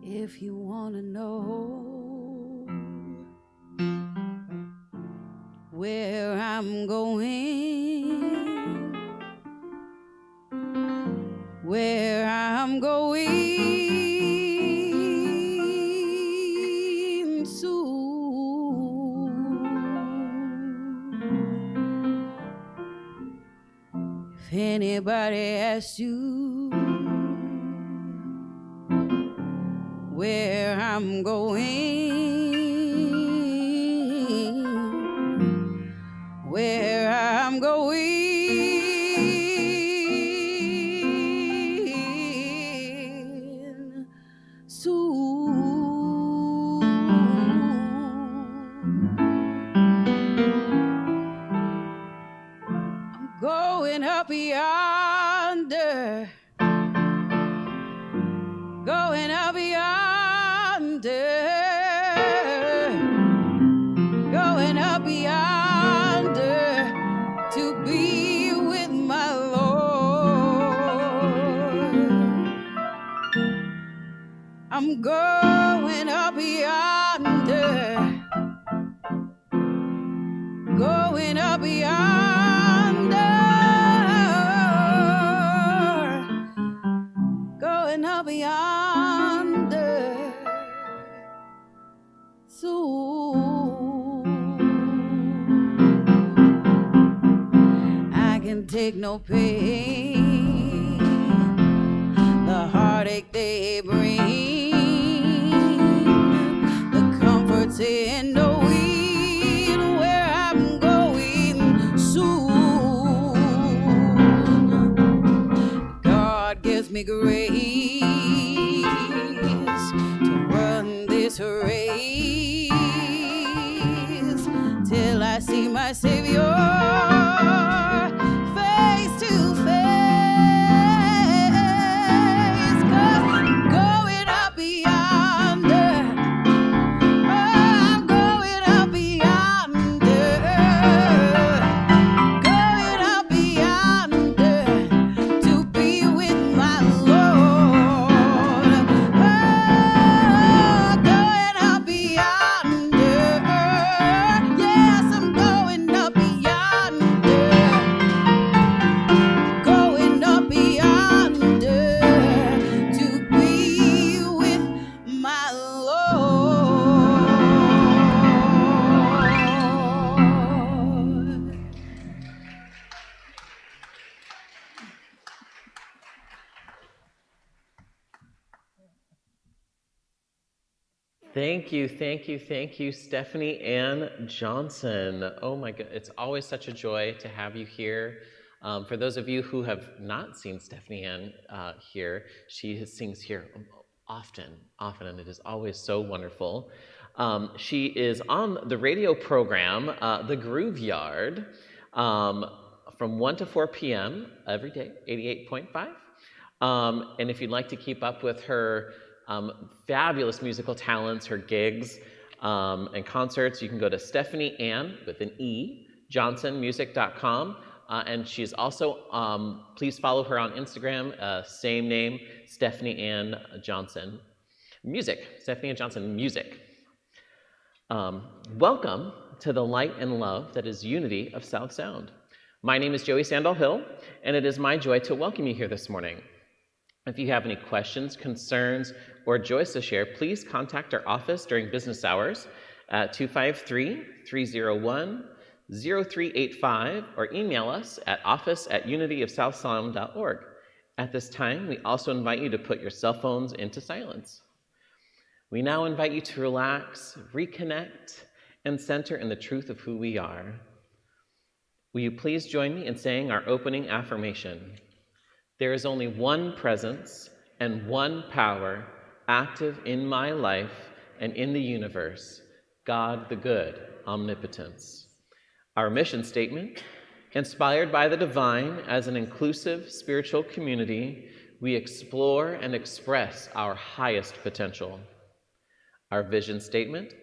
If you want to know where I'm going, where I'm going soon. If anybody asks you where I'm going, where I'm going soon. I'm going up yonder, going up yonder, going up yonder to be with my Lord. I'm going up yonder, going up yonder, going up yonder soon. I can take no pain, the heartache they bring, the comforts in knowing where I'm going soon. God gives me grace to run this race till I see my Savior face to face. 'Cause I'm going up yonder, Thank you, Stephanie Ann Johnson. Oh my God, it's always such a joy to have you here. For those of you who have not seen Stephanie Ann here, she sings here often, and it is always so wonderful. She is on the radio program, The Groove Yard, from 1 to 4 p.m. every day, 88.5. And if you'd like to keep up with her fabulous musical talents, her gigs, and concerts, you can go to Stephanie Ann, with an E, johnsonmusic.com. And she's also, please follow her on Instagram, same name, Stephanie Ann Johnson Music, Stephanie Ann Johnson Music. Welcome to the light and love that is unity of South Sound. My name is Joey Sandall-Hill, and it is my joy to welcome you here this morning. If you have any questions, concerns, or joys to share, please contact our office during business hours at 253-301-0385 or email us at office@unityofsouthsound.org. At this time, we also invite you to put your cell phones into silence. We now invite you to relax, reconnect, and center in the truth of who we are. Will you please join me in saying our opening affirmation? There is only one presence and one power active in my life and in the universe, God the good, omnipotence. Our mission statement, inspired by the divine as an inclusive spiritual community, we explore and express our highest potential. Our vision statement,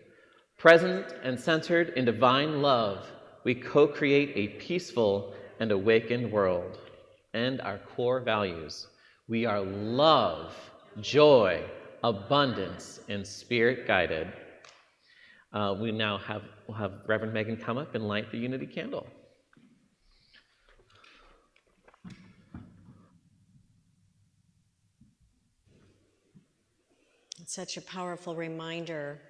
present and centered in divine love, we co-create a peaceful and awakened world. And our core values, we are love, joy, abundance, and spirit guided. We'll have Reverend Megan come up and light the Unity candle. It's such a powerful reminder.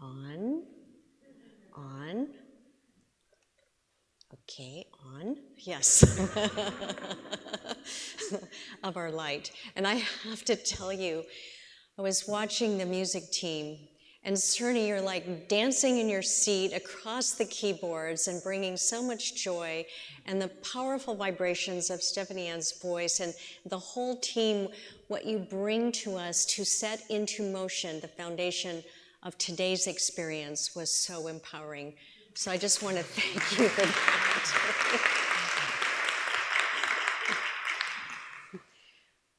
On. Okay, on. Yes. Of our light. And I have to tell you, I was watching the music team, and Cerny, you're like dancing in your seat across the keyboards and bringing so much joy, and the powerful vibrations of Stephanie Ann's voice and the whole team, what you bring to us to set into motion the foundation of today's experience was so empowering. So I just want to thank you for that.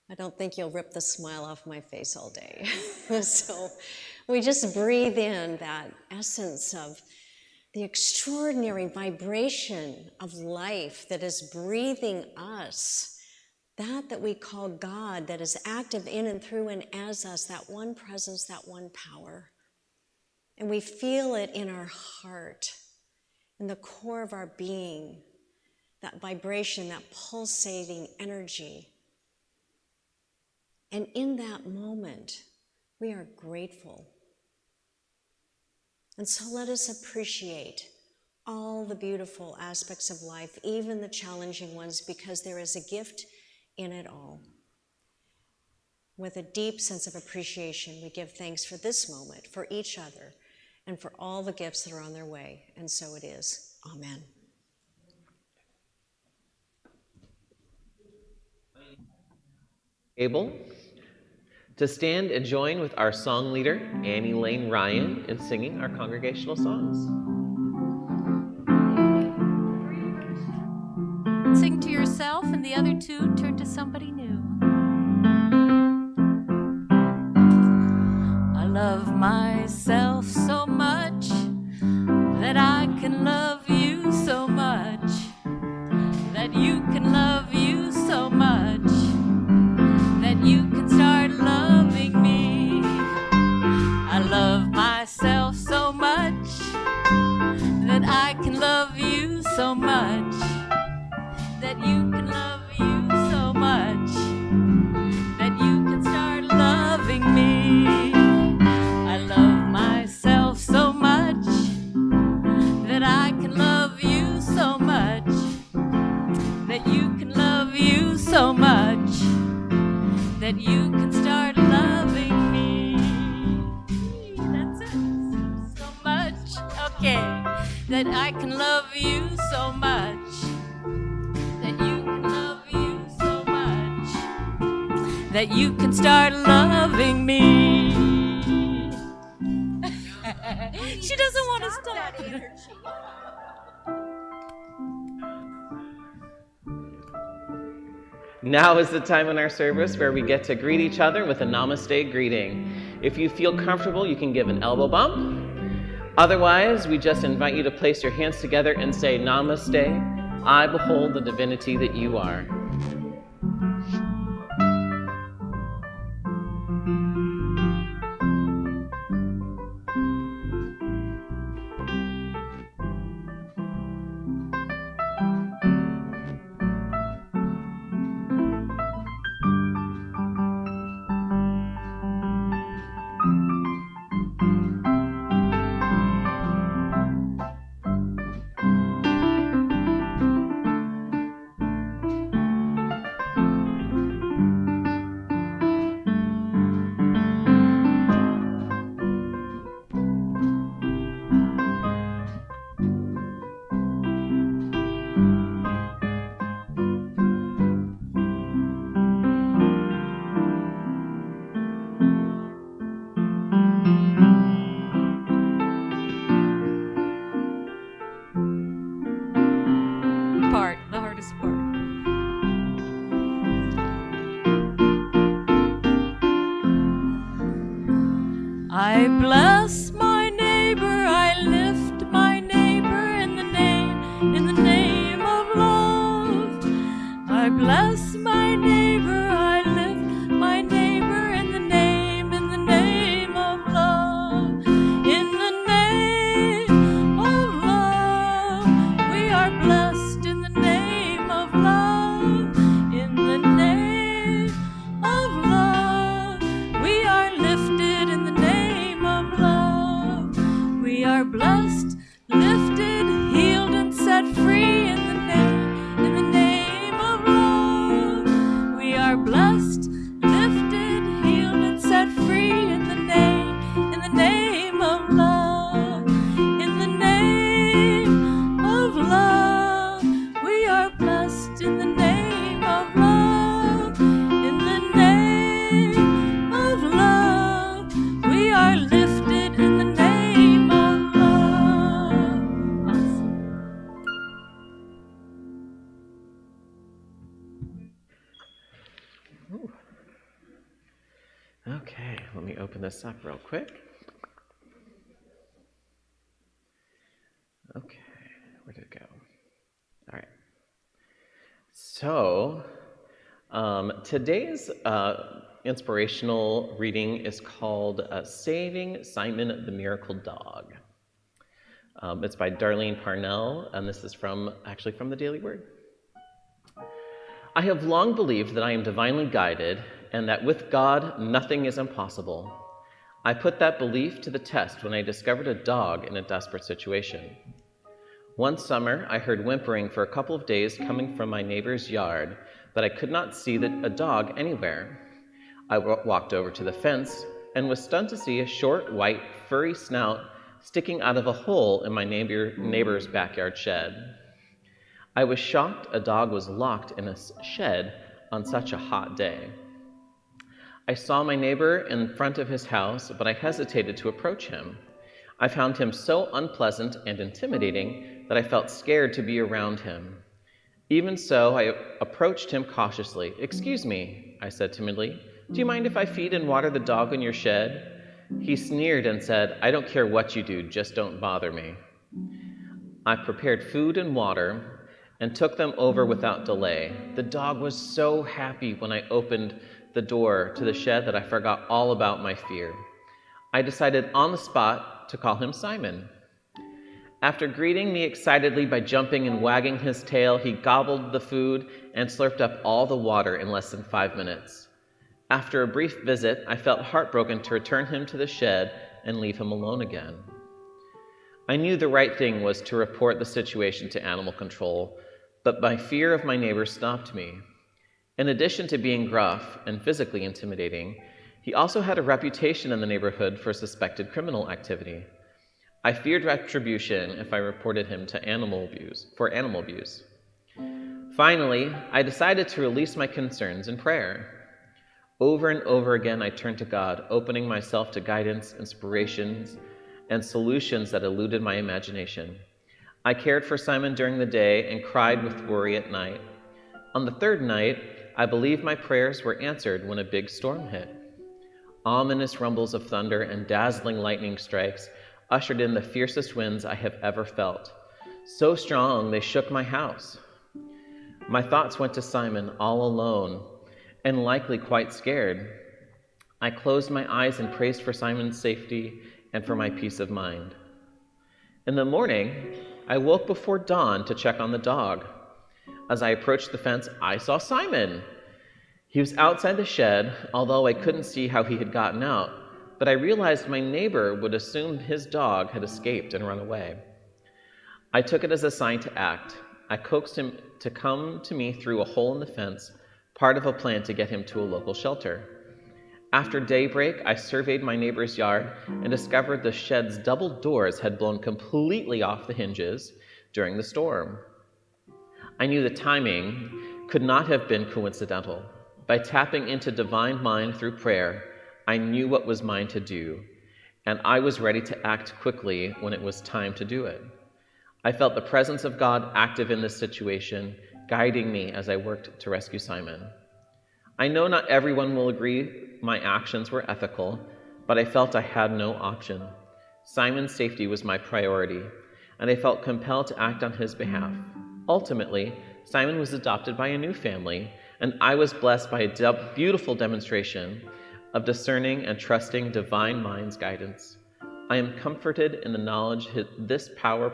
I don't think you'll rip the smile off my face all day. So we just breathe in that essence of the extraordinary vibration of life that is breathing us, that we call God, that is active in and through and as us, that one presence, that one power. And we feel it in our heart, in the core of our being, that vibration, that pulsating energy. And in that moment, we are grateful. And so let us appreciate all the beautiful aspects of life, even the challenging ones, because there is a gift in it all. With a deep sense of appreciation, we give thanks for this moment, for each other, and for all the gifts that are on their way. And so it is. Amen. Able to stand and join with our song leader, Annie Lane Ryan, in singing our congregational songs. Sing to yourself, and the other two turn to somebody new. I love myself so much that I can love you so much, that you can love you so much, that you can start loving me. I love myself so much that I can love you so much, that you can love you so much, that you can start loving me. I love myself so much that I can love you so much, that you can love you so much, that you can start loving me. Okay, that I can love you so much, that you can love you so much, that you can start loving me. She doesn't want to stop. Now is the time in our service where we get to greet each other with a namaste greeting. If you feel comfortable, you can give an elbow bump. Otherwise, we just invite you to place your hands together and say, Namaste, I behold the divinity that you are. The hardest part. I bless my neighbor, I lift my neighbor in the name of love. I bless my neighbor, I lift my neighbor in the name of love. In the name of love, we are blessed in the name of love. In the name of love, we are lifted in the name of love. We are blessed, lifted, healed, and set free in the name of love. We are blessed, lifted, healed, and set free in the name of love. In the name of love, we are blessed in the name of love. In the name of love, we are lifted in the name of love. Okay, let me open this up real quick. Okay, where did it go? All right. So, today's inspirational reading is called Saving Simon the Miracle Dog. It's by Darlene Parnell, and this is actually from the Daily Word. I have long believed that I am divinely guided and that with God, nothing is impossible. I put that belief to the test when I discovered a dog in a desperate situation. One summer, I heard whimpering for a couple of days coming from my neighbor's yard, but I could not see a dog anywhere. I walked over to the fence and was stunned to see a short, white, furry snout sticking out of a hole in my neighbor's backyard shed. I was shocked a dog was locked in a shed on such a hot day. I saw my neighbor in front of his house, but I hesitated to approach him. I found him so unpleasant and intimidating that I felt scared to be around him. Even so, I approached him cautiously. "Excuse me," I said timidly. "Do you mind if I feed and water the dog in your shed?" He sneered and said, "I don't care what you do, just don't bother me." I prepared food and water and took them over without delay. The dog was so happy when I opened the door to the shed that I forgot all about my fear. I decided on the spot to call him Simon. After greeting me excitedly by jumping and wagging his tail, he gobbled the food and slurped up all the water in less than 5 minutes. After a brief visit, I felt heartbroken to return him to the shed and leave him alone again. I knew the right thing was to report the situation to animal control, but my fear of my neighbor stopped me. In addition to being gruff and physically intimidating, he also had a reputation in the neighborhood for suspected criminal activity. I feared retribution if I reported him to animal abuse. Finally, I decided to release my concerns in prayer. Over and over again, I turned to God, opening myself to guidance, inspirations, and solutions that eluded my imagination. I cared for Simon during the day and cried with worry at night. On the third night, I believe my prayers were answered when a big storm hit. Ominous rumbles of thunder and dazzling lightning strikes ushered in the fiercest winds I have ever felt. So strong, they shook my house. My thoughts went to Simon, all alone, and likely quite scared. I closed my eyes and prayed for Simon's safety and for my peace of mind. In the morning, I woke before dawn to check on the dog. As I approached the fence, I saw Simon. He was outside the shed, although I couldn't see how he had gotten out, but I realized my neighbor would assume his dog had escaped and run away. I took it as a sign to act. I coaxed him to come to me through a hole in the fence, part of a plan to get him to a local shelter. After daybreak, I surveyed my neighbor's yard and discovered the shed's double doors had blown completely off the hinges during the storm. I knew the timing could not have been coincidental. By tapping into divine mind through prayer, I knew what was mine to do, and I was ready to act quickly when it was time to do it. I felt the presence of God active in this situation, guiding me as I worked to rescue Simon. I know not everyone will agree my actions were ethical, but I felt I had no option. Simon's safety was my priority, and I felt compelled to act on his behalf. Ultimately, Simon was adopted by a new family, and I was blessed by a beautiful demonstration of discerning and trusting divine mind's guidance. I am comforted in the knowledge this power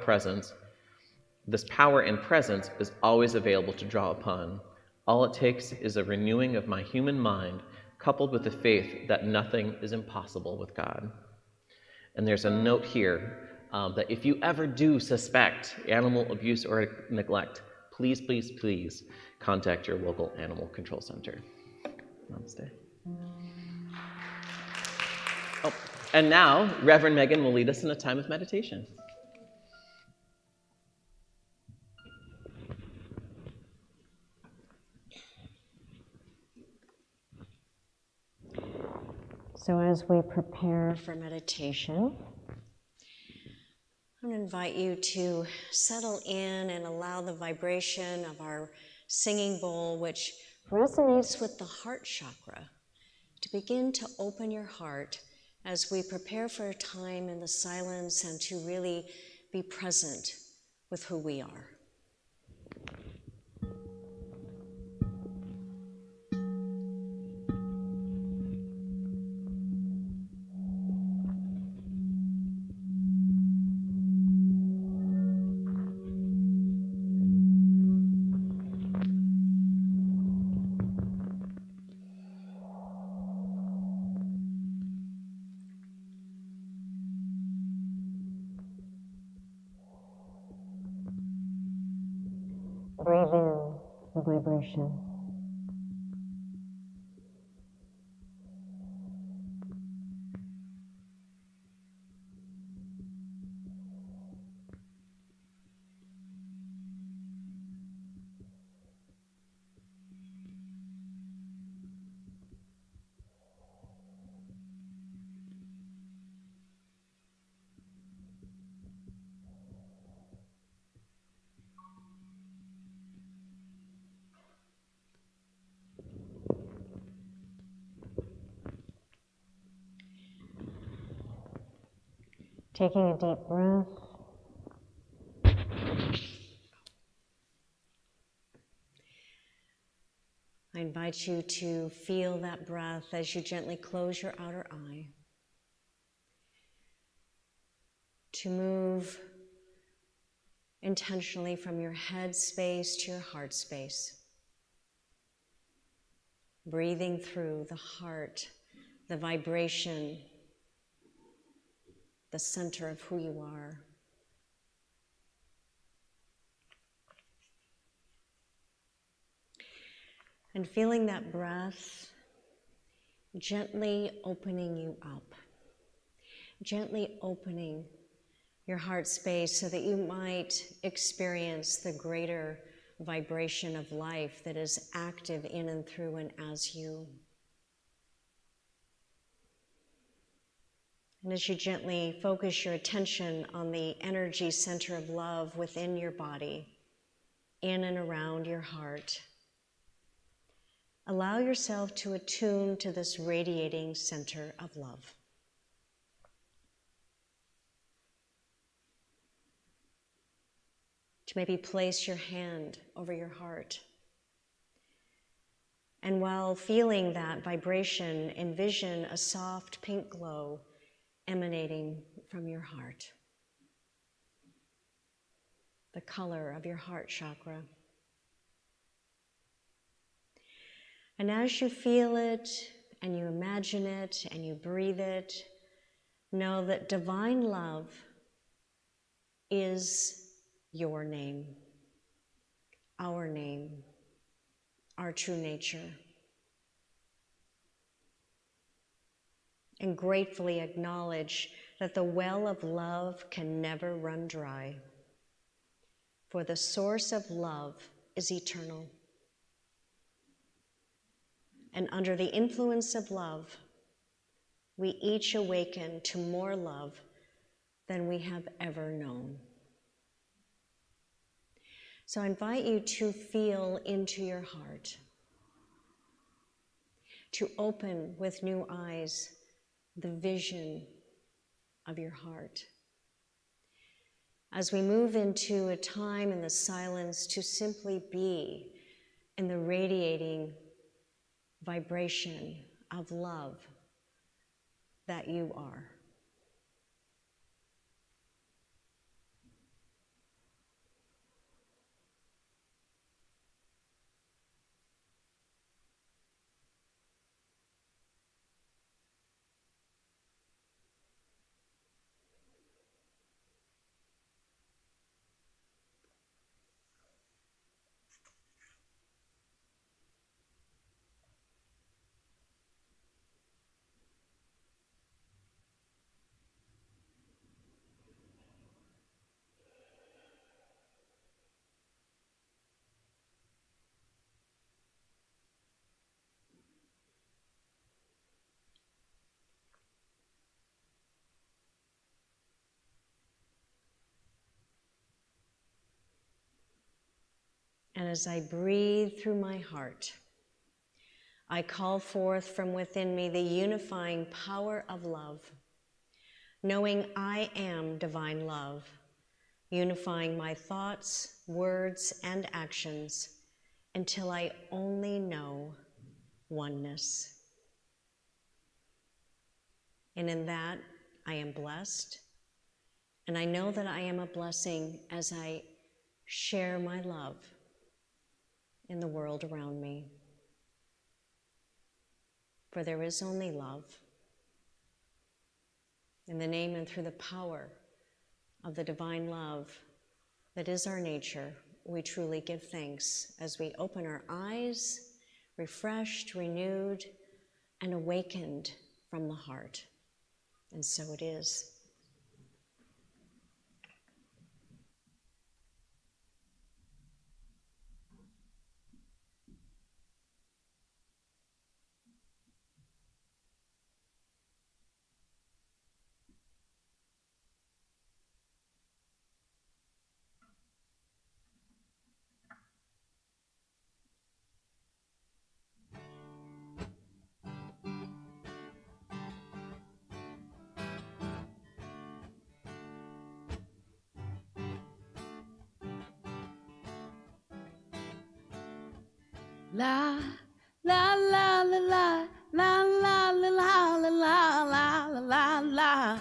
and presence is always available to draw upon. All it takes is a renewing of my human mind, coupled with the faith that nothing is impossible with God. And there's a note here that if you ever do suspect animal abuse or neglect, please, please, please contact your local animal control center. Namaste. Oh, and now, Reverend Megan will lead us in a time of meditation. So as we prepare for meditation, I'm going to invite you to settle in and allow the vibration of our singing bowl, which resonates with the heart chakra, to begin to open your heart as we prepare for a time in the silence and to really be present with who we are. Breathe in the vibration. Taking a deep breath. I invite you to feel that breath as you gently close your outer eye. To move intentionally from your head space to your heart space. Breathing through the heart, the vibration, the center of who you are. And feeling that breath gently opening you up, gently opening your heart space so that you might experience the greater vibration of life that is active in and through and as you. And as you gently focus your attention on the energy center of love within your body, in and around your heart, allow yourself to attune to this radiating center of love. To maybe place your hand over your heart. And while feeling that vibration, envision a soft pink glow emanating from your heart. The color of your heart chakra. And as you feel it, and you imagine it, and you breathe it, know that divine love is your name, our true nature. And gratefully acknowledge that the well of love can never run dry, for the source of love is eternal. And under the influence of love, we each awaken to more love than we have ever known. So I invite you to feel into your heart, to open with new eyes the vision of your heart. As we move into a time in the silence to simply be in the radiating vibration of love that you are. And as I breathe through my heart, I call forth from within me the unifying power of love, knowing I am divine love, unifying my thoughts, words, and actions until I only know oneness. And in that, I am blessed, and I know that I am a blessing as I share my love in the world around me. For there is only love. In the name and through the power of the divine love that is our nature, we truly give thanks as we open our eyes, refreshed, renewed, and awakened from the heart. And so it is. La la la la la la la la la la la la la la.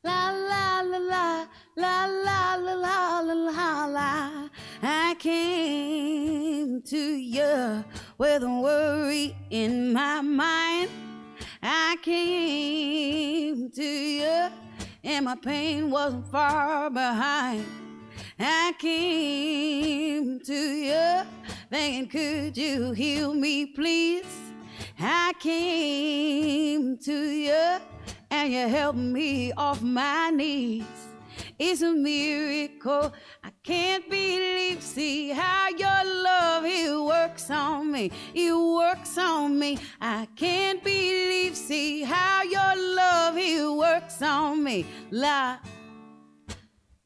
La la la la la la la la la la. I came to you with a worry in my mind. I came to you and my pain wasn't far behind. I came to you thinking, could you heal me, please? I came to you and you help me off my knees. It's a miracle. I can't believe, see how your love, it works on me. It works on me. I can't believe, see how your love, it works on me. La,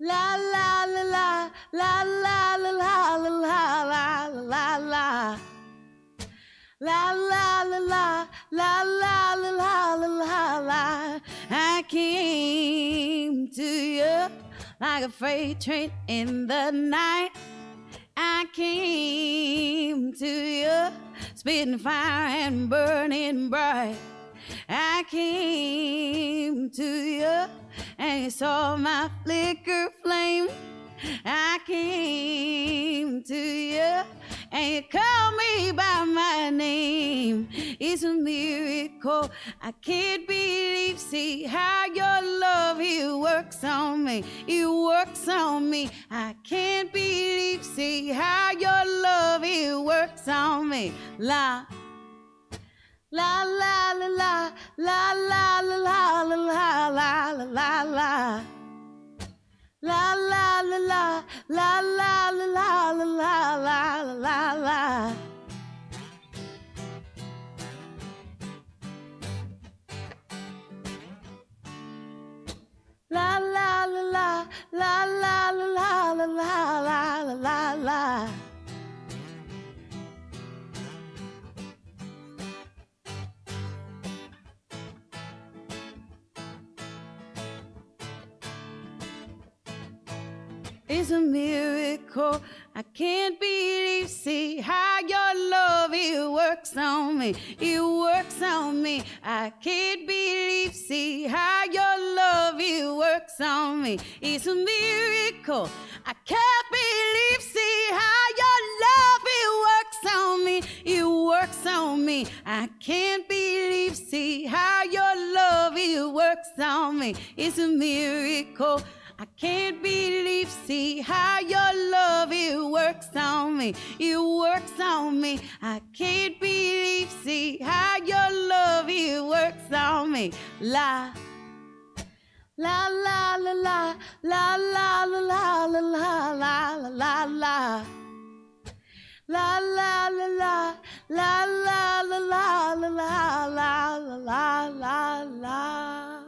la, la, la, la, la, la, la, la, la, la, la, la, la. La la la la la la la la la la. I came to you like a freight train in the night. I came to you spitting fire and burning bright. I came to you and you saw my flicker flame. I came to you and you called me by my name. It's a miracle. I can't believe, see how your love, it works on me. It works on me. I can't believe, see how your love, it works on me. La, la, la, la, la, la, la, la, la, la, la, la, la, la. La la la la la la la la la la la la la. La la la la la la la la la la la la la. It's a miracle. I can't believe, see how your love, it works on me. It works on me. I can't believe, see how your love, it works on me. It's a miracle. I can't believe, see how your love, it works on me. It works on me. I can't believe, see how your love, it works on me. It's a miracle. I can't believe, see how your love, it works on me. It works on me. I can't believe, see how your love, it works on me. La, la, la, la, la, la, la, la, la, la, la, la, la, la. La la la la la la la la la la la la la la.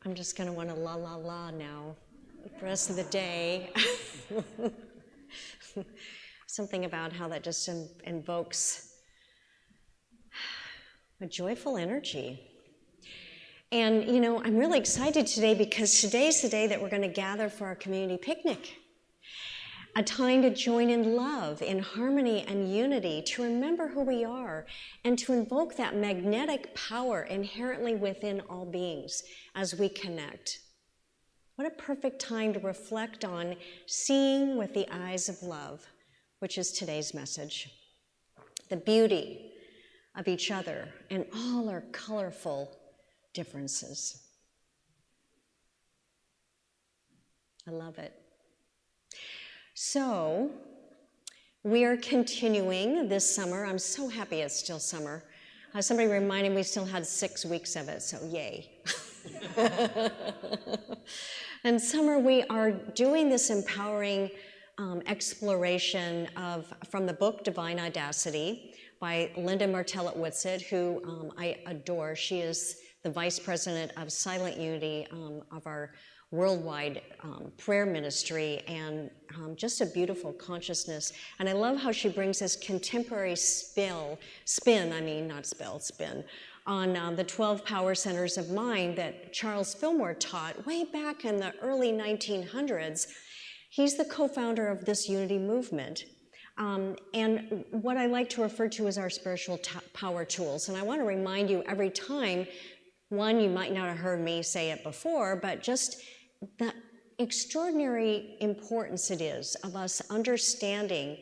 I'm just going to want to la la la now the rest of the day. Something about how that just invokes a joyful energy. And, you know, I'm really excited today because today's the day that we're going to gather for our community picnic. A time to join in love, in harmony and unity, to remember who we are, and to invoke that magnetic power inherently within all beings as we connect. What a perfect time to reflect on seeing with the eyes of love, which is today's message. The beauty of each other and all our colorful differences. I love it. So, we are continuing this summer. I'm so happy it's still summer. Somebody reminded me we still had 6 weeks of it, so yay. And summer, we are doing this empowering exploration from the book Divine Audacity by Linda Martellett-Whitsett, who I adore. She is the Vice President of Silent Unity of our worldwide prayer ministry, and just a beautiful consciousness. And I love how she brings this contemporary spin on the 12 power centers of mind that Charles Fillmore taught way back in the early 1900s. He's the co-founder of this unity movement. And what I like to refer to as our spiritual power tools. And I want to remind you every time, one, you might not have heard me say it before, but just the extraordinary importance it is of us understanding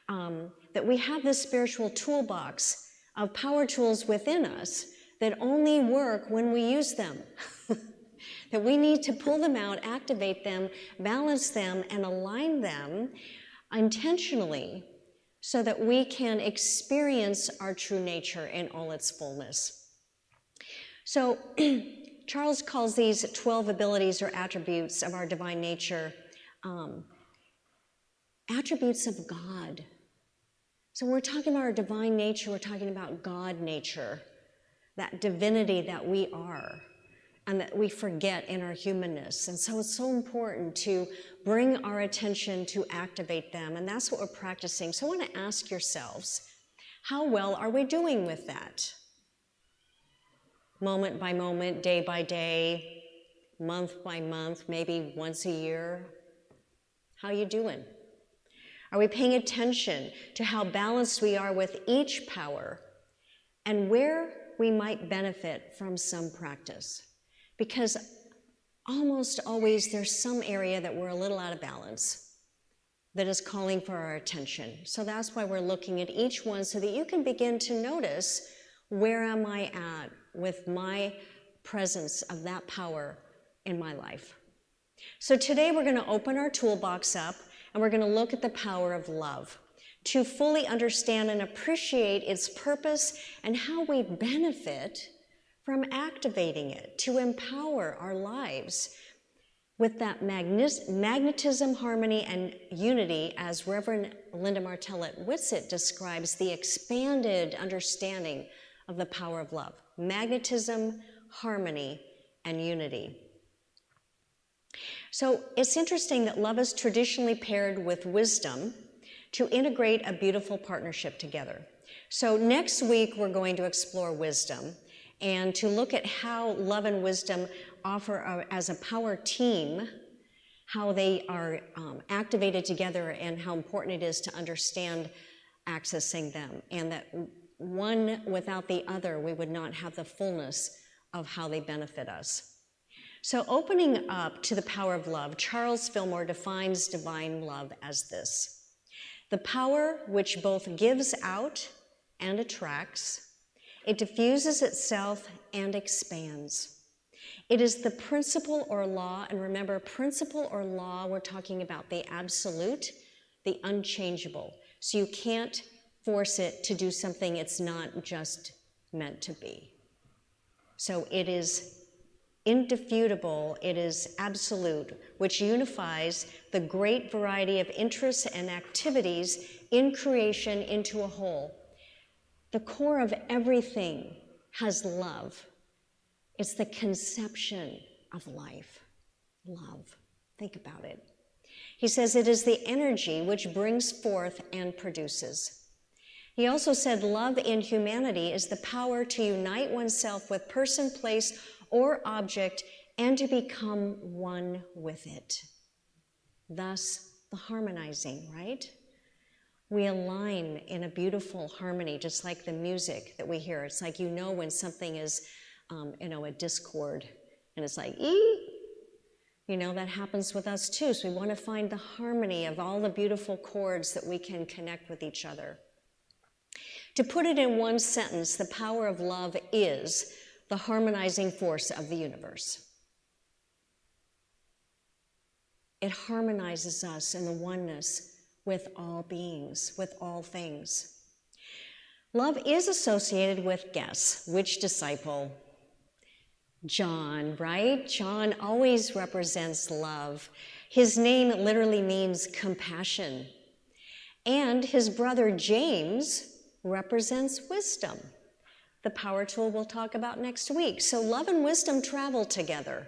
that we have this spiritual toolbox of power tools within us that only work when we use them. that we need to pull them out, activate them, balance them, and align them intentionally so that we can experience our true nature in all its fullness. So Charles calls these 12 abilities or attributes of our divine nature attributes of God. So when we're talking about our divine nature, we're talking about God nature, that divinity that we are and that we forget in our humanness. And so it's so important to bring our attention to activate them, and that's what we're practicing. So I want to ask yourselves, how well are we doing with that? Moment by moment, day by day, month by month, maybe once a year. How are you doing? Are we paying attention to how balanced we are with each power and where we might benefit from some practice? Because almost always there's some area that we're a little out of balance that is calling for our attention. So that's why we're looking at each one so that you can begin to notice, where am I at with my presence of that power in my life? So today we're going to open our toolbox up and we're going to look at the power of love to fully understand and appreciate its purpose and how we benefit from activating it to empower our lives with that magnetism, harmony, and unity, as Reverend Linda Martellette-Whitsitt describes the expanded understanding of the power of love. Magnetism, harmony, and unity. So it's interesting that love is traditionally paired with wisdom to integrate a beautiful partnership together. So next week, we're going to explore wisdom and to look at how love and wisdom offer as a power team, how they are activated together and how important it is to understand accessing them, and that one without the other, we would not have the fullness of how they benefit us. So opening up to the power of love, Charles Fillmore defines divine love as this: the power which both gives out and attracts. It diffuses itself and expands. It is the principle or law, and remember, principle or law, we're talking about the absolute, the unchangeable. So you can't force it to do something it's not just meant to be. So it is indefutable, it is absolute, which unifies the great variety of interests and activities in creation into a whole. The core of everything has love. It's the conception of life. Love. Think about it. He says it is the energy which brings forth and produces. He also said love in humanity is the power to unite oneself with person, place, or object and to become one with it. Thus, the harmonizing, right? We align in a beautiful harmony, just like the music that we hear. It's like, you know, when something is, a discord, and it's like, ee! You know, that happens with us too. So we want to find the harmony of all the beautiful chords that we can connect with each other. To put it in one sentence, the power of love is the harmonizing force of the universe. It harmonizes us in the oneness with all beings, with all things. Love is associated with, guess, which disciple? John, right? John always represents love. His name literally means compassion. And his brother James represents wisdom, the power tool we'll talk about next week. So love and wisdom travel together.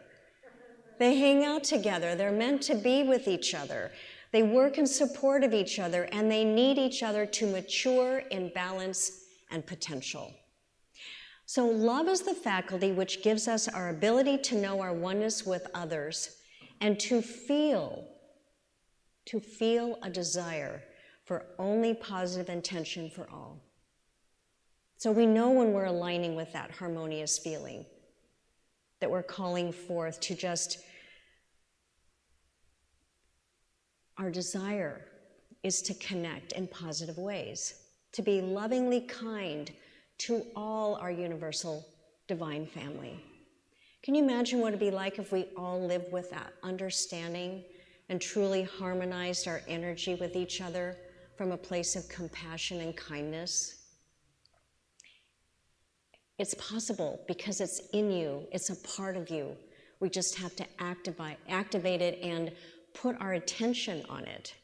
They hang out together. They're meant to be with each other. They work in support of each other, and they need each other to mature in balance and potential. So love is the faculty which gives us our ability to know our oneness with others and to feel a desire for only positive intention for all. So we know when we're aligning with that harmonious feeling that we're calling forth to just, our desire is to connect in positive ways, to be lovingly kind to all our universal divine family. Can you imagine what it'd be like if we all lived with that understanding and truly harmonized our energy with each other from a place of compassion and kindness? It's possible because it's in you, it's a part of you. We just have to activate it and put our attention on it.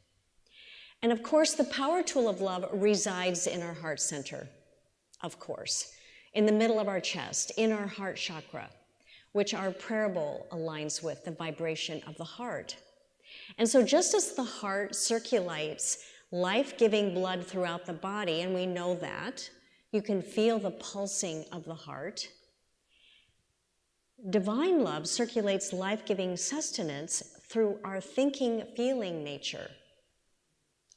And of course, the power tool of love resides in our heart center, of course, in the middle of our chest, in our heart chakra, which our prayer bowl aligns with, the vibration of the heart. And so just as the heart circulates life-giving blood throughout the body, and we know that, you can feel the pulsing of the heart, divine love circulates life-giving sustenance through our thinking, feeling nature,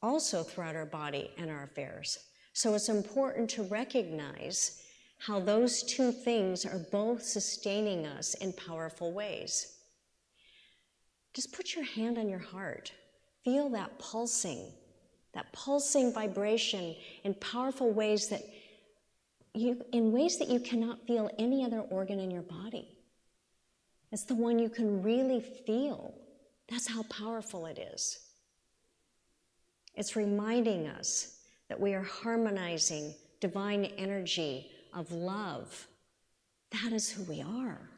also throughout our body and our affairs. So it's important to recognize how those two things are both sustaining us in powerful ways. Just put your hand on your heart. Feel that pulsing vibration in powerful ways that in ways that you cannot feel any other organ in your body. It's the one you can really feel. That's how powerful it is. It's reminding us that we are harmonizing divine energy of love. That is who we are.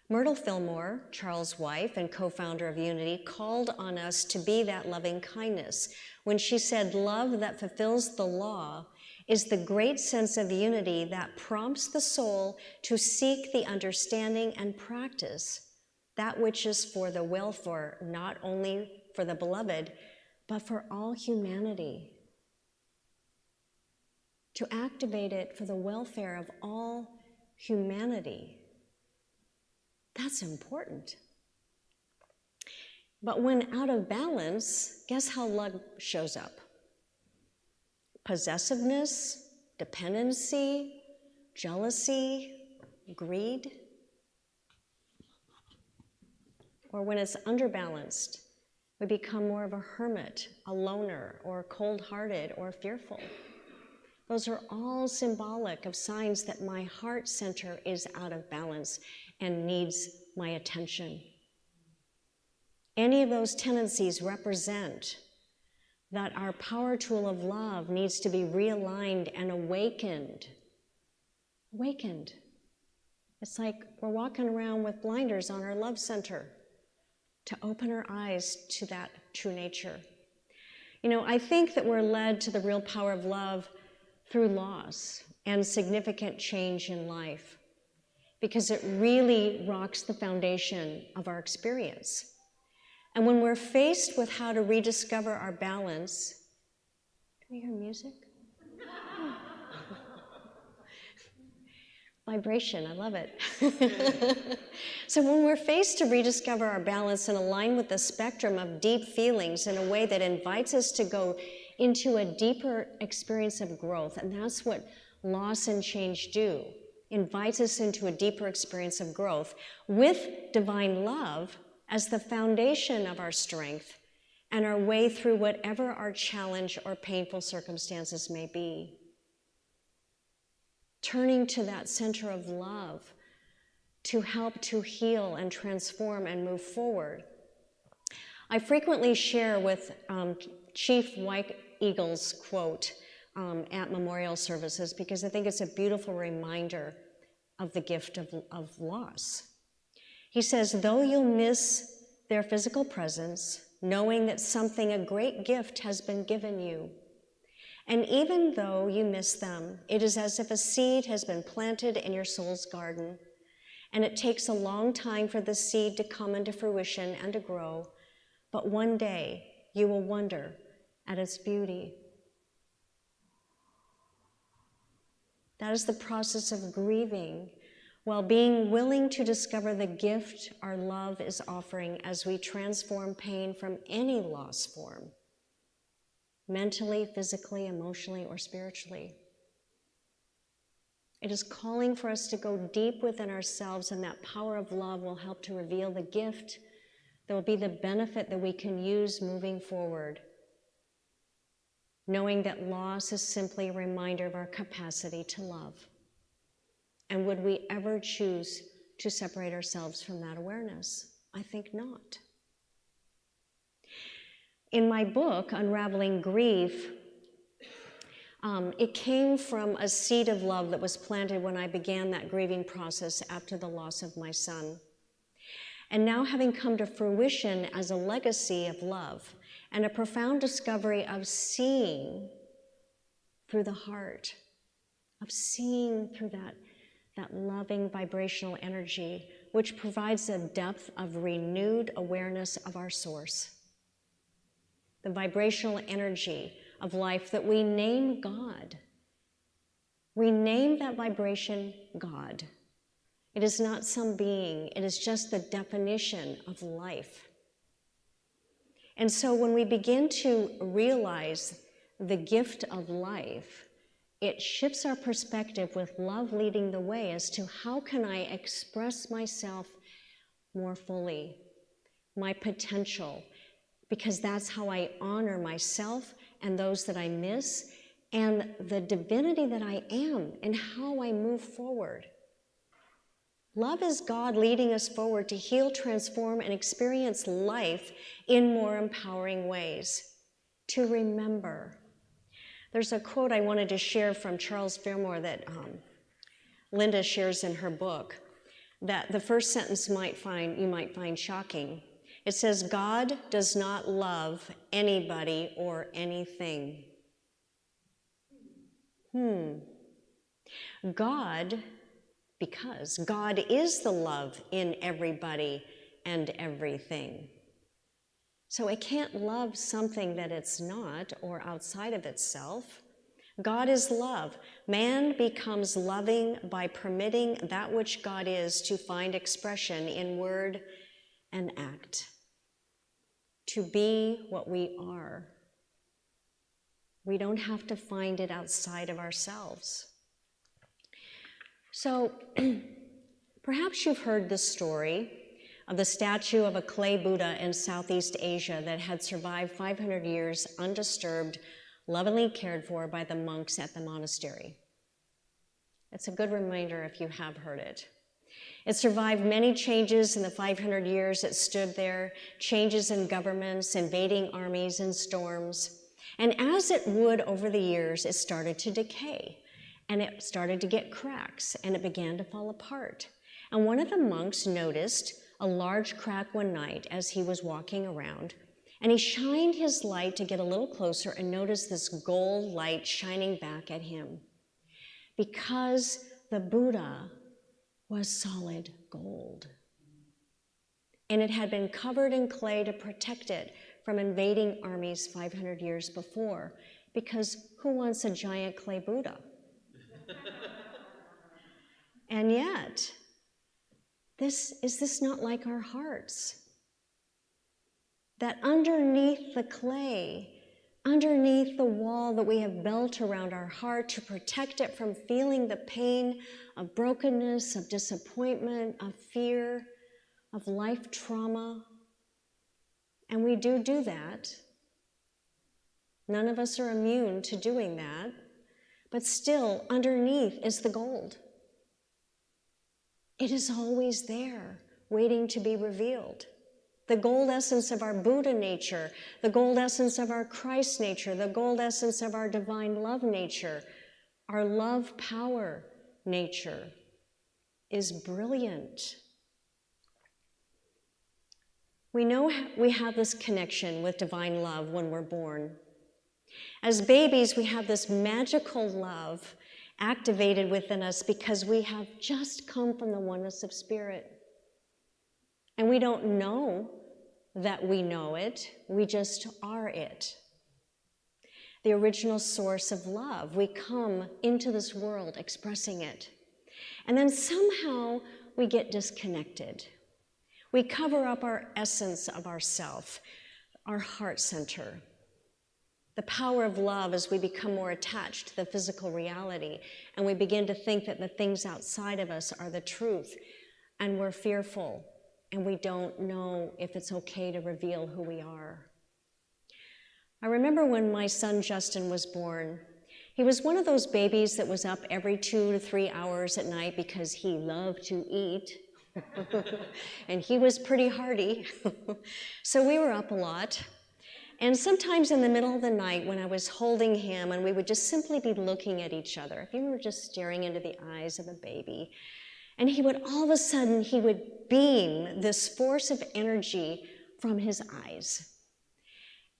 Myrtle Fillmore, Charles' wife and co-founder of Unity, called on us to be that loving kindness when she said, "Love that fulfills the law is the great sense of unity that prompts the soul to seek the understanding and practice that which is for the welfare, not only for the beloved, but for all humanity." To activate it for the welfare of all humanity. That's important. But when out of balance, guess how love shows up? Possessiveness, dependency, jealousy, greed. Or when it's underbalanced, we become more of a hermit, a loner, or cold-hearted, or fearful. Those are all symbolic of signs that my heart center is out of balance and needs my attention. Any of those tendencies represent that our power tool of love needs to be realigned and awakened. Awakened. It's like we're walking around with blinders on our love center to open our eyes to that true nature. You know, I think that we're led to the real power of love through loss and significant change in life, because it really rocks the foundation of our experience. And when we're faced with how to rediscover our balance, do we hear music? Vibration, I love it. So when we're faced to rediscover our balance and align with the spectrum of deep feelings in a way that invites us to go into a deeper experience of growth, and that's what loss and change do, invites us into a deeper experience of growth with divine love as the foundation of our strength and our way through whatever our challenge or painful circumstances may be. Turning to that center of love to help to heal and transform and move forward. I frequently share with Chief White Eagle's quote at memorial services because I think it's a beautiful reminder of the gift of loss. He says, "Though you'll miss their physical presence, knowing that something, a great gift has been given you. And even though you miss them, it is as if a seed has been planted in your soul's garden, and it takes a long time for the seed to come into fruition and to grow, but one day you will wonder at its beauty." That is the process of grieving, while being willing to discover the gift our love is offering as we transform pain from any loss form, mentally, physically, emotionally, or spiritually. It is calling for us to go deep within ourselves, and that power of love will help to reveal the gift that will be the benefit that we can use moving forward, knowing that loss is simply a reminder of our capacity to love. And would we ever choose to separate ourselves from that awareness? I think not. In my book, Unraveling Grief, it came from a seed of love that was planted when I began that grieving process after the loss of my son. And now having come to fruition as a legacy of love and a profound discovery of seeing through the heart, of seeing through that loving vibrational energy, which provides a depth of renewed awareness of our source. The vibrational energy of life that we name God. We name that vibration God. It is not some being, it is just the definition of life. And so when we begin to realize the gift of life, it shifts our perspective with love leading the way as to how can I express myself more fully, my potential, because that's how I honor myself and those that I miss, and the divinity that I am and how I move forward. Love is God leading us forward to heal, transform, and experience life in more empowering ways. To remember. There's a quote I wanted to share from Charles Fillmore that Linda shares in her book, that the first sentence you might find shocking. It says, God does not love anybody or anything. Because God is the love in everybody and everything. So it can't love something that it's not or outside of itself. God is love. Man becomes loving by permitting that which God is to find expression in word and act. To be what we are. We don't have to find it outside of ourselves. So perhaps you've heard the story of the statue of a clay Buddha in Southeast Asia that had survived 500 years undisturbed, lovingly cared for by the monks at the monastery. It's a good reminder if you have heard it. It survived many changes in the 500 years it stood there, changes in governments, invading armies, and storms. And as it would over the years, it started to decay, and it started to get cracks, and it began to fall apart. And one of the monks noticed a large crack one night as he was walking around, and he shined his light to get a little closer and noticed this gold light shining back at him. Because the Buddha was solid gold. And it had been covered in clay to protect it from invading armies 500 years before. Because who wants a giant clay Buddha? And yet, is this not like our hearts? That underneath the clay, underneath the wall that we have built around our heart to protect it from feeling the pain of brokenness, of disappointment, of fear, of life trauma. And we do that. None of us are immune to doing that. But still, underneath is the gold. It is always there, waiting to be revealed. The gold essence of our Buddha nature, the gold essence of our Christ nature, the gold essence of our divine love nature, our love power nature is brilliant. We know we have this connection with divine love when we're born. As babies, we have this magical love activated within us because we have just come from the oneness of spirit. And we don't know that we know it, we just are it. The original source of love. We come into this world expressing it. And then somehow we get disconnected. We cover up our essence of ourself, our heart center. The power of love as we become more attached to the physical reality and we begin to think that the things outside of us are the truth, and we're fearful and we don't know if it's okay to reveal who we are. I remember when my son Justin was born, he was one of those babies that was up every 2 to 3 hours at night because he loved to eat. And he was pretty hardy. So we were up a lot. And sometimes in the middle of the night when I was holding him and we would just simply be looking at each other, if you were just staring into the eyes of a baby, and he would all of a sudden, he would beam this force of energy from his eyes.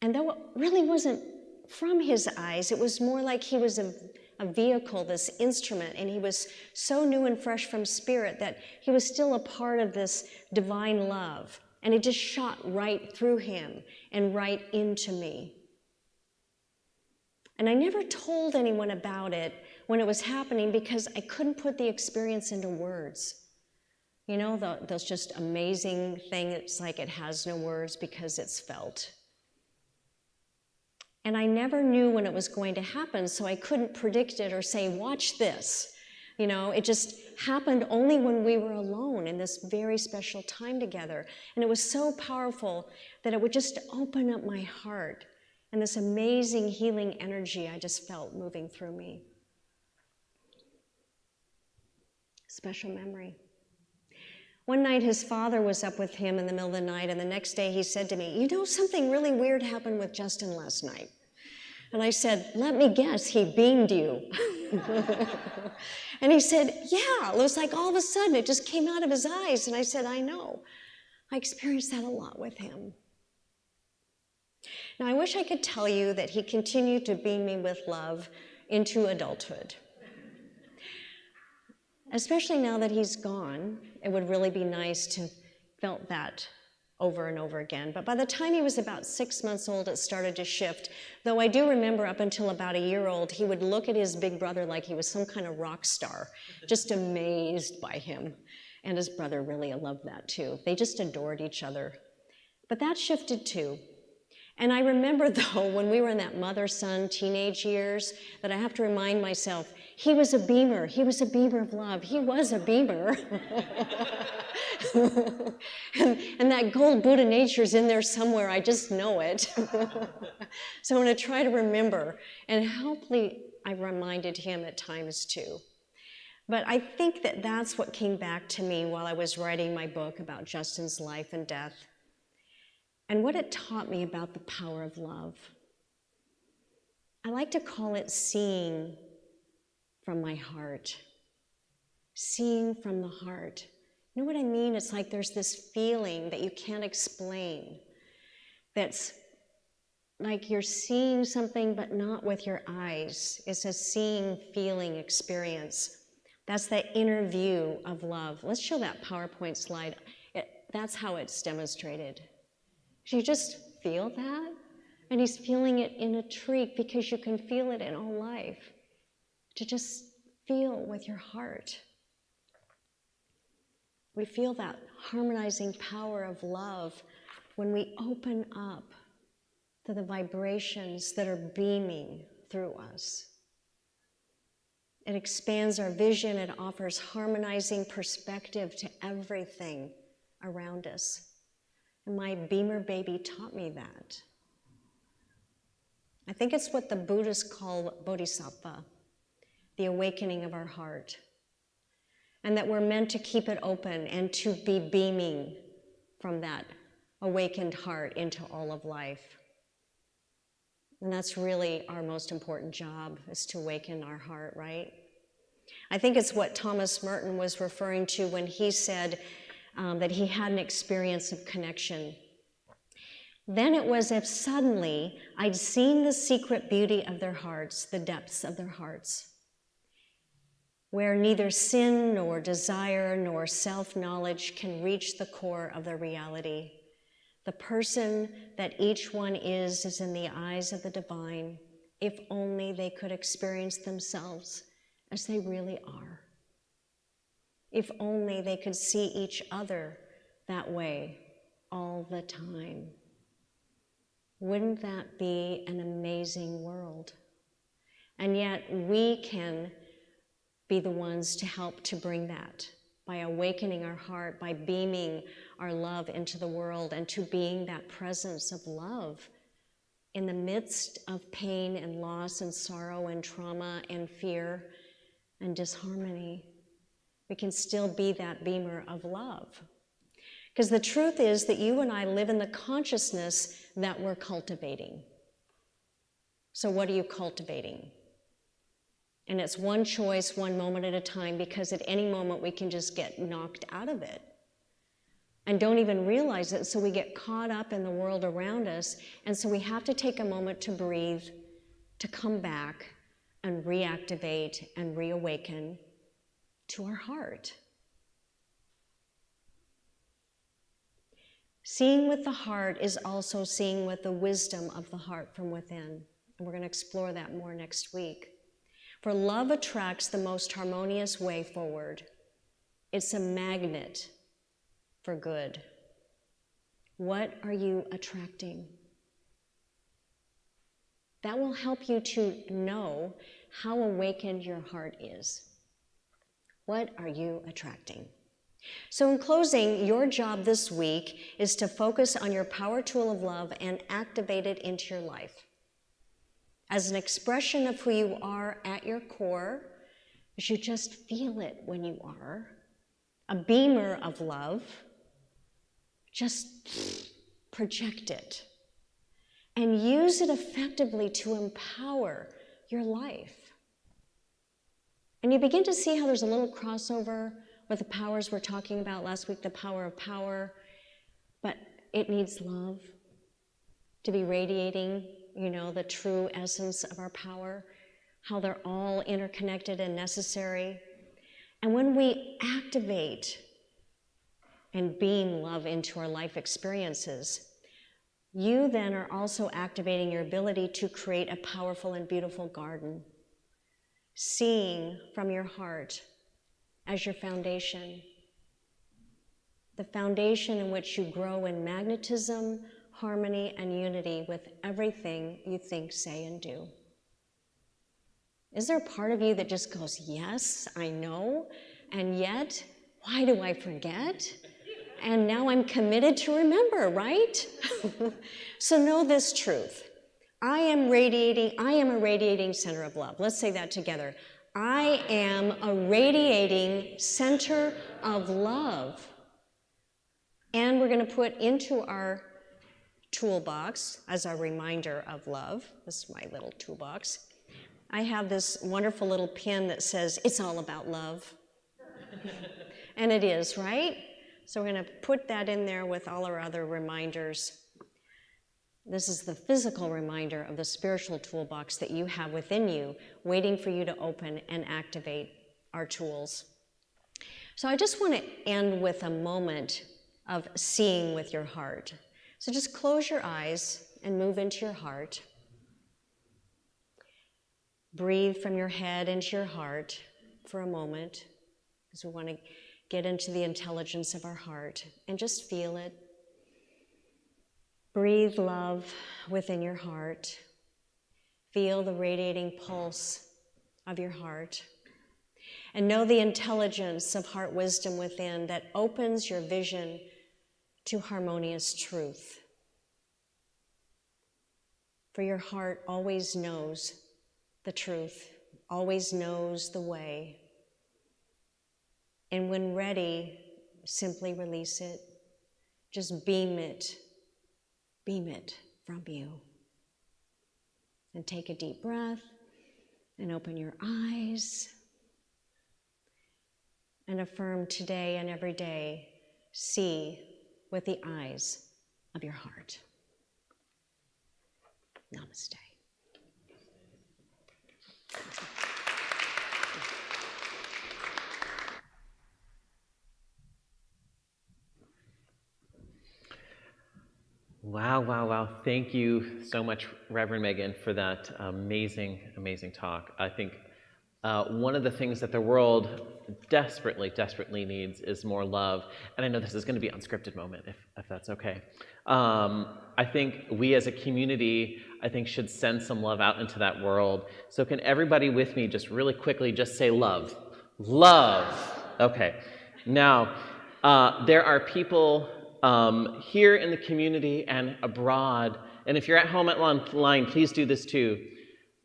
And though it really wasn't from his eyes, it was more like he was a vehicle, this instrument, and he was so new and fresh from spirit that he was still a part of this divine love. And it just shot right through him and right into me. And I never told anyone about it when it was happening because I couldn't put the experience into words. You know, those just amazing thing, it's like it has no words because it's felt. And I never knew when it was going to happen, so I couldn't predict it or say, watch this. You know, it just happened only when we were alone in this very special time together. And it was so powerful that it would just open up my heart and this amazing healing energy I just felt moving through me. Special memory. One night his father was up with him in the middle of the night, and the next day he said to me, you know, something really weird happened with Justin last night. And I said, let me guess, he beamed you. And he said, yeah, it was like all of a sudden it just came out of his eyes. And I said, I know. I experienced that a lot with him. Now, I wish I could tell you that he continued to beam me with love into adulthood. Especially now that he's gone, it would really be nice to felt that over and over again. But by the time he was about 6 months old, it started to shift. Though I do remember up until about a year old, he would look at his big brother like he was some kind of rock star, just amazed by him. And his brother really loved that too. They just adored each other. But that shifted too. And I remember, though, when we were in that mother-son teenage years, that I have to remind myself, he was a beamer. He was a beamer of love. He was a beamer. and that gold Buddha nature is in there somewhere. I just know it. So I'm going to try to remember. And hopefully I reminded him at times, too. But I think that that's what came back to me while I was writing my book about Justin's life and death. And what it taught me about the power of love. I like to call it seeing from my heart. Seeing from the heart. You know what I mean? It's like there's this feeling that you can't explain. That's like you're seeing something but not with your eyes. It's a seeing, feeling experience. That's that inner view of love. Let's show that PowerPoint slide. That's how it's demonstrated. You just feel that, and he's feeling it in a tree because you can feel it in all life. To just feel with your heart. We feel that harmonizing power of love when we open up to the vibrations that are beaming through us. It expands our vision, it offers harmonizing perspective to everything around us. And my beamer baby taught me that. I think it's what the Buddhists call bodhisattva, the awakening of our heart. And that we're meant to keep it open and to be beaming from that awakened heart into all of life. And that's really our most important job, is to awaken our heart, right? I think it's what Thomas Merton was referring to when he said that he had an experience of connection. Then it was as suddenly I'd seen the secret beauty of their hearts, the depths of their hearts, where neither sin nor desire nor self-knowledge can reach the core of their reality. The person that each one is in the eyes of the divine, if only they could experience themselves as they really are. If only they could see each other that way all the time. Wouldn't that be an amazing world? And yet we can be the ones to help to bring that by awakening our heart, by beaming our love into the world, and to being that presence of love in the midst of pain and loss and sorrow and trauma and fear and disharmony. We can still be that beamer of love. Because the truth is that you and I live in the consciousness that we're cultivating. So what are you cultivating? And it's one choice, one moment at a time, because at any moment we can just get knocked out of it and don't even realize it. So we get caught up in the world around us. And so we have to take a moment to breathe, to come back and reactivate and reawaken to our heart. Seeing with the heart is also seeing with the wisdom of the heart from within. And we're going to explore that more next week. For love attracts the most harmonious way forward. It's a magnet for good. What are you attracting? That will help you to know how awakened your heart is. What are you attracting? So in closing, your job this week is to focus on your power tool of love and activate it into your life. As an expression of who you are at your core, as you just feel it when you are, a beamer of love, just project it and use it effectively to empower your life. And you begin to see how there's a little crossover with the powers we're talking about last week, the power of power, but it needs love to be radiating, the true essence of our power, how they're all interconnected and necessary. And when we activate and beam love into our life experiences, you then are also activating your ability to create a powerful and beautiful garden, seeing from your heart as your foundation, the foundation in which you grow in magnetism, harmony, and unity with everything you think, say, and do. Is there a part of you that just goes, yes, I know, and yet, why do I forget? And now I'm committed to remember, right? So know this truth. I am a radiating center of love. Let's say that together. I am a radiating center of love. And we're going to put into our toolbox as a reminder of love. This is my little toolbox. I have this wonderful little pin that says, it's all about love. And it is, right? So we're going to put that in there with all our other reminders. This is the physical reminder of the spiritual toolbox that you have within you, waiting for you to open and activate our tools. So I just want to end with a moment of seeing with your heart. So just close your eyes and move into your heart. Breathe from your head into your heart for a moment, because we want to get into the intelligence of our heart and just feel it. Breathe love within your heart. Feel the radiating pulse of your heart. And know the intelligence of heart wisdom within that opens your vision to harmonious truth. For your heart always knows the truth, always knows the way. And when ready, simply release it. Just beam it from you. And take a deep breath and open your eyes. And affirm today and every day, see with the eyes of your heart. Namaste. Wow, wow, wow. Thank you so much, Reverend Megan, for that amazing, amazing talk. I think one of the things that the world desperately, desperately needs is more love. And I know this is going to be an unscripted moment, if that's okay. I think we as a community, should send some love out into that world. So can everybody with me just really quickly just say love? Love. Okay. Now, there are people here in the community and abroad, and if you're at home online, please do this too.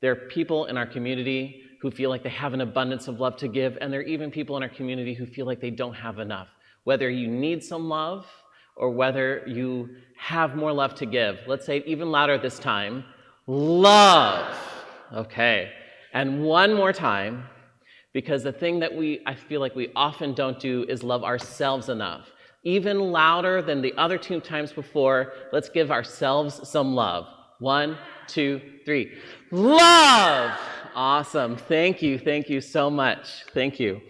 There are people in our community who feel like they have an abundance of love to give, and there are even people in our community who feel like they don't have enough. Whether you need some love or whether you have more love to give. Let's say it even louder this time. Love. Okay. And one more time, because the thing that I feel like we often don't do is love ourselves enough. Even louder than the other 2 times before, let's give ourselves some love. 1, 2, 3. Love! Awesome. Thank you so much. Thank you.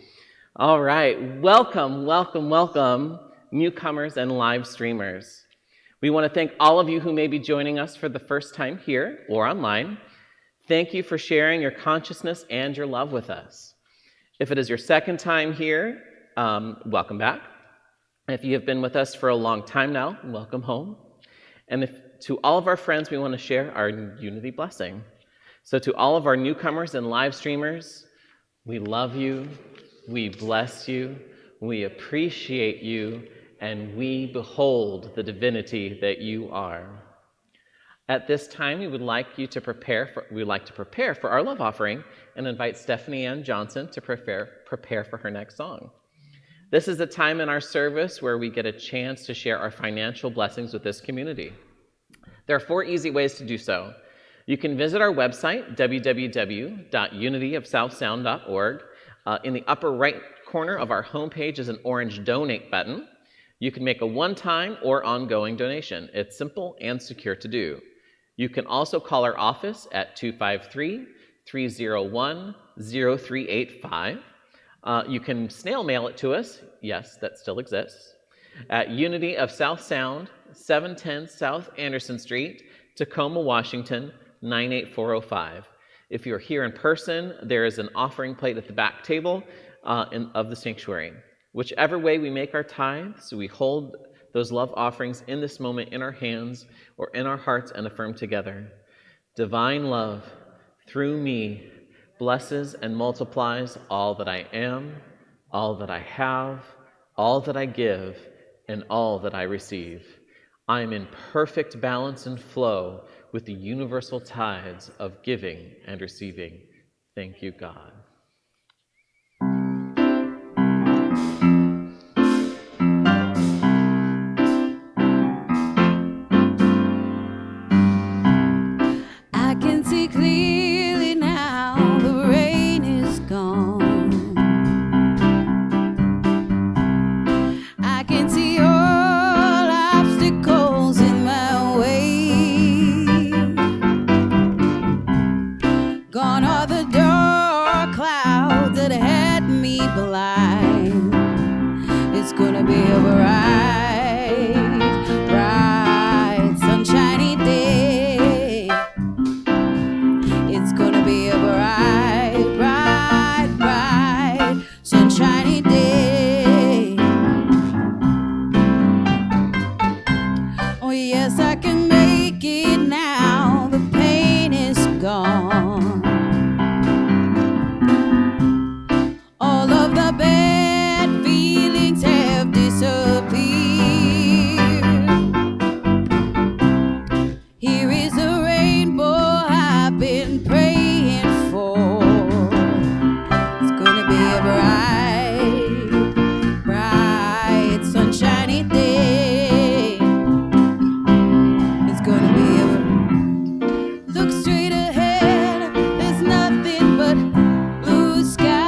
All right. Welcome, welcome, welcome, newcomers and live streamers. We want to thank all of you who may be joining us for the first time here or online. Thank you for sharing your consciousness and your love with us. If it is your second time here, welcome back. If you have been with us for a long time now, welcome home. And to all of our friends, we want to share our unity blessing. So to all of our newcomers and live streamers, we love you, we bless you, we appreciate you, and we behold the divinity that you are. At this time, we would like to prepare for our love offering and invite Stephanie Ann Johnson to prepare for her next song. This is a time in our service where we get a chance to share our financial blessings with this community. There are 4 easy ways to do so. You can visit our website, www.unityofsouthsound.org. In the upper right corner of our homepage is an orange donate button. You can make a one-time or ongoing donation. It's simple and secure to do. You can also call our office at 253-301-0385. You can snail mail it to us. Yes, that still exists. At Unity of South Sound, 710 South Anderson Street, Tacoma, Washington, 98405. If you're here in person, there is an offering plate at the back table of the sanctuary. Whichever way we make our tithes, we hold those love offerings in this moment in our hands or in our hearts and affirm together. Divine love, through me, blesses and multiplies all that I am, all that I have, all that I give, and all that I receive. I am in perfect balance and flow with the universal tides of giving and receiving. Thank you, God. I can see clearly now, the rain is gone. I can see all obstacles in my way. Gone are the dark clouds that had me blind. It's gonna be a bright, bright, sunshiny day. It's gonna be a bright, bright, bright, sunshiny day. Oh yes, I can make it now. The pain is gone. All of the bad feelings have disappeared. Here is a rainbow I've been praying for. It's gonna be a bright, bright, sunshiny day. It's gonna be a look straight ahead. There's nothing but blue skies.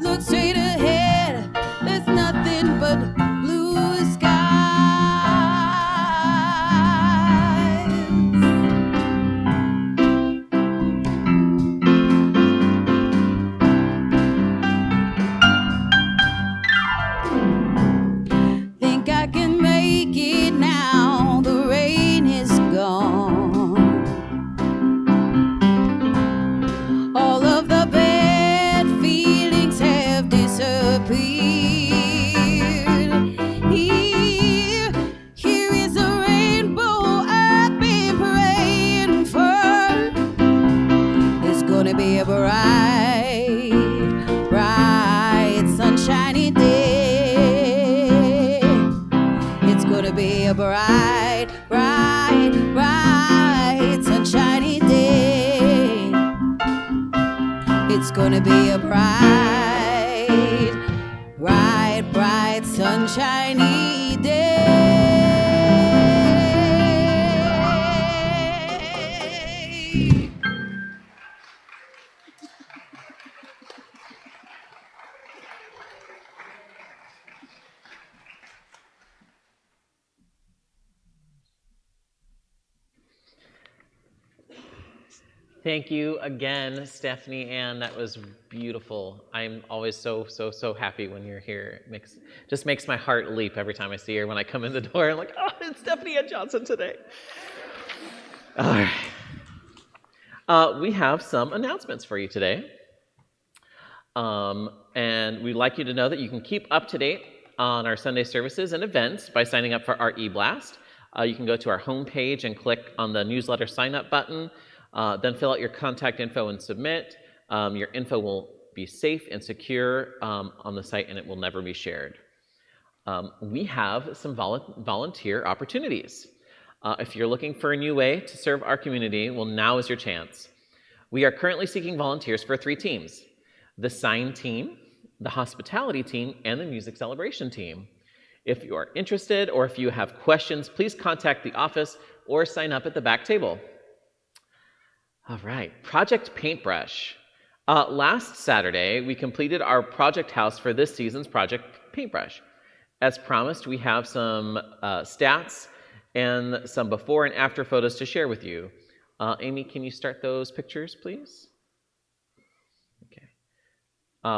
Look straight ahead. There's nothing but blue skies. Think I can make it now. The rain is gone. All of the bad feelings have disappeared. Here is a rainbow I've been praying for. It's gonna be a bright, bright, sunshiny day. It's gonna be a bright, bright, bright, sunshiny day. It's gonna be a bright, bright, bright, sunshiny day. Thank you again, Stephanie Ann. That was beautiful. I'm always so happy when you're here. It just makes my heart leap every time I see her. When I come in the door, I'm like, oh, it's Stephanie Ann Johnson today. All right. We have some announcements for you today. And we'd like you to know that you can keep up to date on our Sunday services and events by signing up for our e-blast. You can go to our homepage and click on the newsletter sign up button. Then fill out your contact info and submit. Your info will be safe and secure on the site, and it will never be shared. We have some volunteer opportunities. If you're looking for a new way to serve our community, well, now is your chance. We are currently seeking volunteers for 3 teams: the sign team, the hospitality team, and the music celebration team. If you are interested or if you have questions, please contact the office or sign up at the back table. All right, Project Paintbrush. Last Saturday, we completed our project house for this season's Project Paintbrush. As promised, we have some stats and some before and after photos to share with you. Amy, can you start those pictures, please? Okay.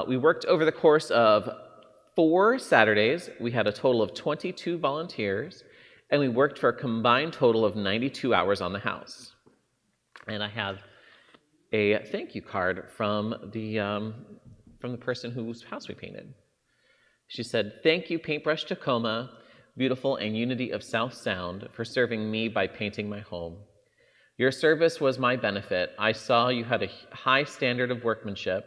We worked over the course of 4 Saturdays. We had a total of 22 volunteers, and we worked for a combined total of 92 hours on the house. And I have a thank you card from the person whose house we painted. She said, "Thank you, Paintbrush Tacoma, Beautiful and Unity of South Sound, for serving me by painting my home. Your service was my benefit. I saw you had a high standard of workmanship.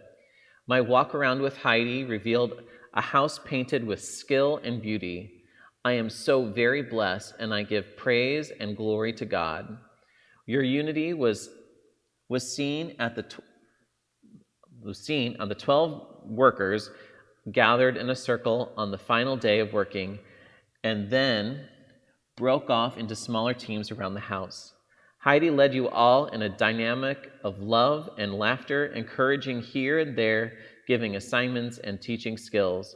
My walk around with Heidi revealed a house painted with skill and beauty. I am so very blessed, and I give praise and glory to God. Your unity was seen on the 12 workers gathered in a circle on the final day of working, and then broke off into smaller teams around the house. Heidi led you all in a dynamic of love and laughter, encouraging here and there, giving assignments and teaching skills.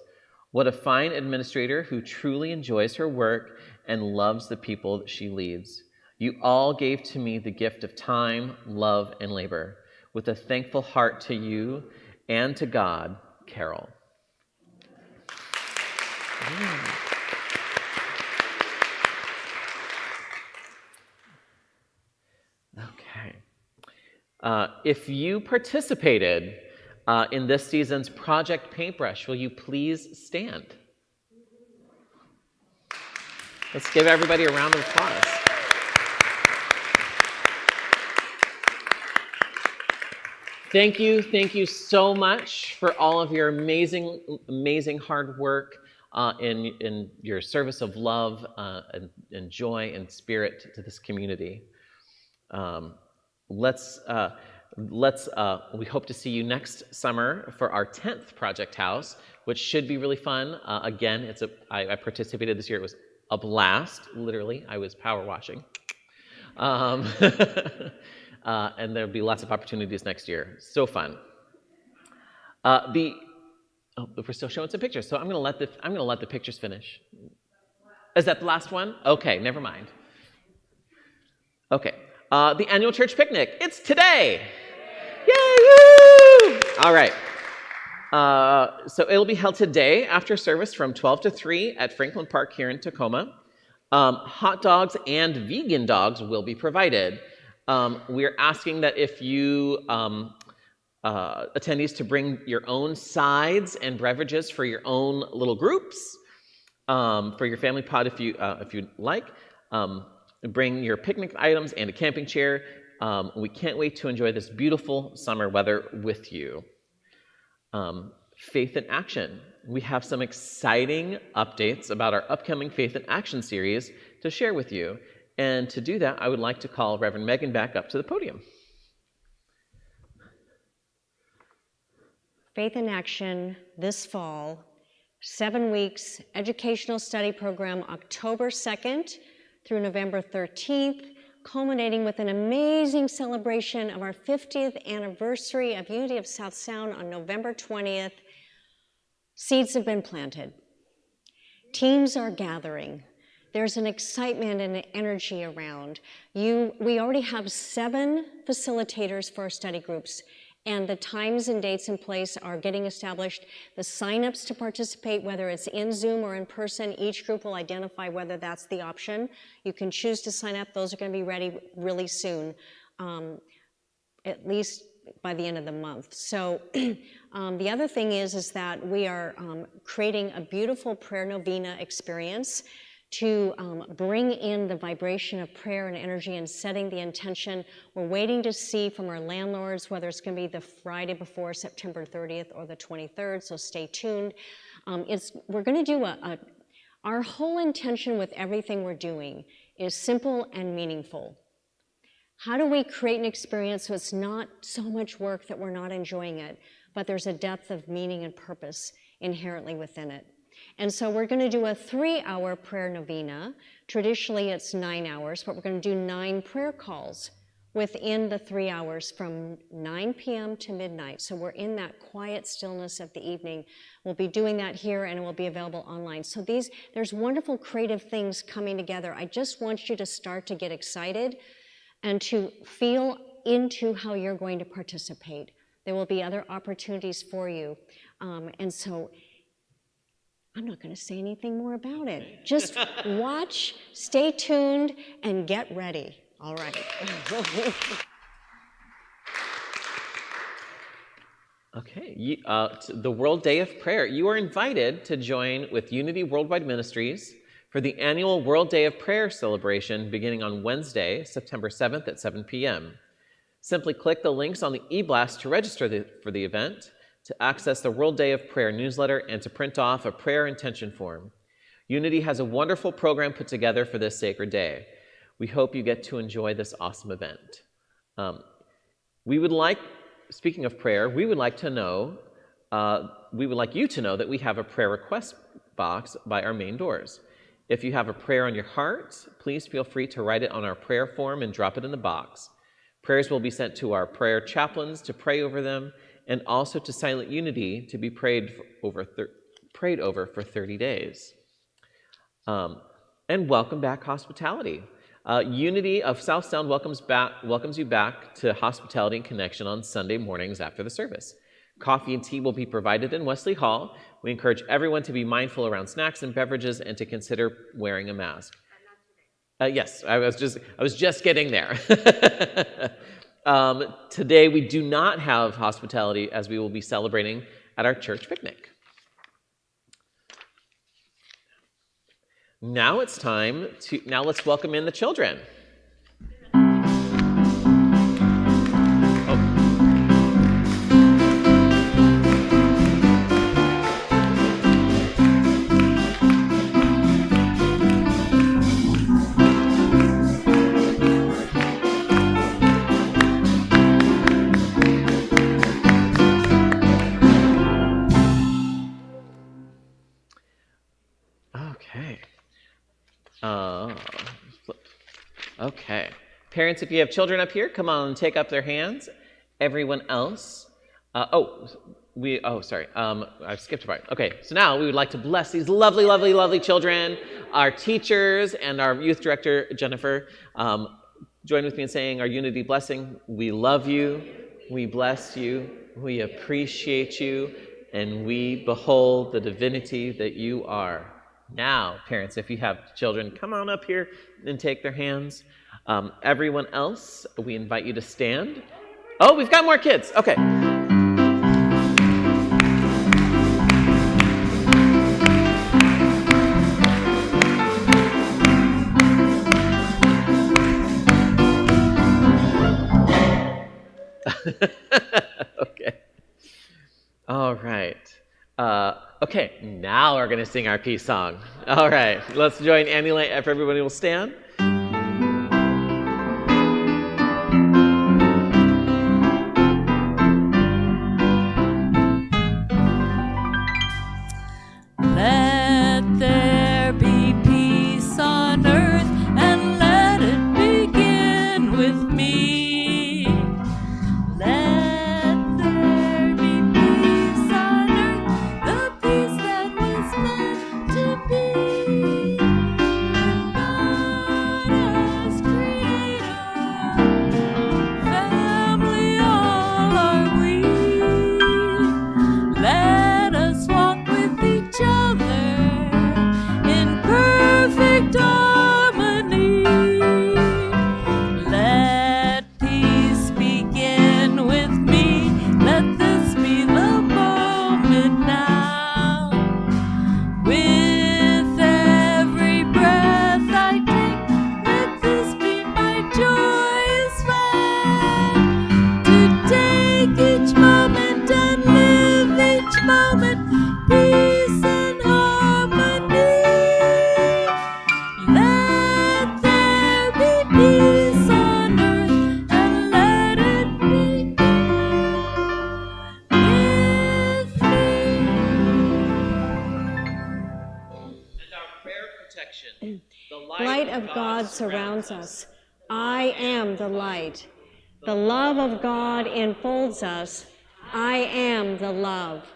What a fine administrator who truly enjoys her work and loves the people that she leads. You all gave to me the gift of time, love, and labor. With a thankful heart to you and to God, Carol." Okay. If you participated in this season's Project Paintbrush, will you please stand? Let's give everybody a round of applause. Thank you so much for all of your amazing hard work in your service of love and joy and spirit to this community. We hope to see you next summer for our 10th Project House, which should be really fun. Again, I participated this year. It was a blast, literally. I was power washing. And there'll be lots of opportunities next year. So fun. We're still showing some pictures, so I'm gonna let the pictures finish. Is that the last one? Okay, never mind. Okay. The annual church picnic. It's today. Yay! Woo! All right. So it'll be held today after service from 12 to 3 at Franklin Park here in Tacoma. Hot dogs and vegan dogs will be provided. We're asking that if you attendees to bring your own sides and beverages for your own little groups, for your family pod if you'd like. Bring your picnic items and a camping chair. We can't wait to enjoy this beautiful summer weather with you. Faith in Action. We have some exciting updates about our upcoming Faith in Action series to share with you. And to do that, I would like to call Reverend Megan back up to the podium. Faith in Action this fall, 7 weeks, educational study program, October 2nd through November 13th, culminating with an amazing celebration of our 50th anniversary of Unity of South Sound on November 20th. Seeds have been planted. Teams are gathering. There's an excitement and an energy around. We already have 7 facilitators for our study groups, and the times and dates in place are getting established. The signups to participate, whether it's in Zoom or in person, each group will identify whether that's the option. You can choose to sign up. Those are going to be ready really soon, at least by the end of the month. So the other thing is that we are creating a beautiful prayer novena experience to bring in the vibration of prayer and energy and setting the intention. We're waiting to see from our landlords whether it's going to be the Friday before September 30th or the 23rd, so stay tuned. We're going to do our whole intention with everything we're doing is simple and meaningful. How do we create an experience so it's not so much work that we're not enjoying it, but there's a depth of meaning and purpose inherently within it? And so we're going to do a 3-hour prayer novena. Traditionally, it's 9 hours, but we're going to do 9 prayer calls within the 3 hours from 9 p.m. to midnight. So we're in that quiet stillness of the evening. We'll be doing that here, and it will be available online. So there's wonderful creative things coming together. I just want you to start to get excited and to feel into how you're going to participate. There will be other opportunities for you. And so I'm not going to say anything more about it. Just watch, stay tuned, and get ready. All right. Okay, the World Day of Prayer. You are invited to join with Unity Worldwide Ministries for the annual World Day of Prayer celebration beginning on Wednesday, September 7th at 7 p.m. Simply click the links on the e-blast to register for the event, to access the World Day of Prayer newsletter, and to print off a prayer intention form. Unity has a wonderful program put together for this sacred day. We hope you get to enjoy this awesome event. Speaking of prayer, we would like you to know that we have a prayer request box by our main doors. If you have a prayer on your heart, please feel free to write it on our prayer form and drop it in the box. Prayers will be sent to our prayer chaplains to pray over them, and also to Silent Unity to be prayed over for 30 days. And welcome back, hospitality. Unity of South Sound welcomes you back to Hospitality and Connection on Sunday mornings after the service. Coffee and tea will be provided in Wesley Hall. We encourage everyone to be mindful around snacks and beverages and to consider wearing a mask. Yes, I was just getting there. Today we do not have hospitality as we will be celebrating at our church picnic. Now let's welcome in the children. Okay. Parents, if you have children up here, come on and take up their hands. Everyone else. I skipped a part. Okay, so now we would like to bless these lovely, lovely, lovely children, our teachers, and our youth director, Jennifer. Join with me in saying our Unity blessing. We love you. We bless you. We appreciate you. And we behold the divinity that you are. Now, parents, if you have children, come on up here and take their hands. Everyone else, we invite you to stand. Oh, we've got more kids. Okay. Okay. All right. Okay, now we're going to sing our peace song. All right, let's join Annie Lane if everybody will stand. God surrounds us. I am the light. The love of God enfolds us. I am the love.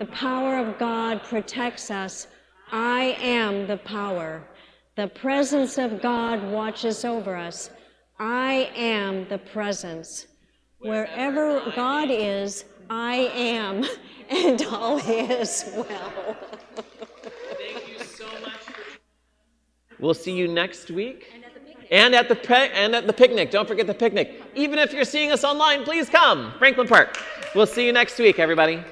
The power of God protects us. I am the power. The presence of God watches over us. I am the presence. Wherever God is, I am, and all is well. Thank you so much. We'll see you next week. And at the picnic. Don't forget the picnic. Even if you're seeing us online, please come. Franklin Park. We'll see you next week, everybody.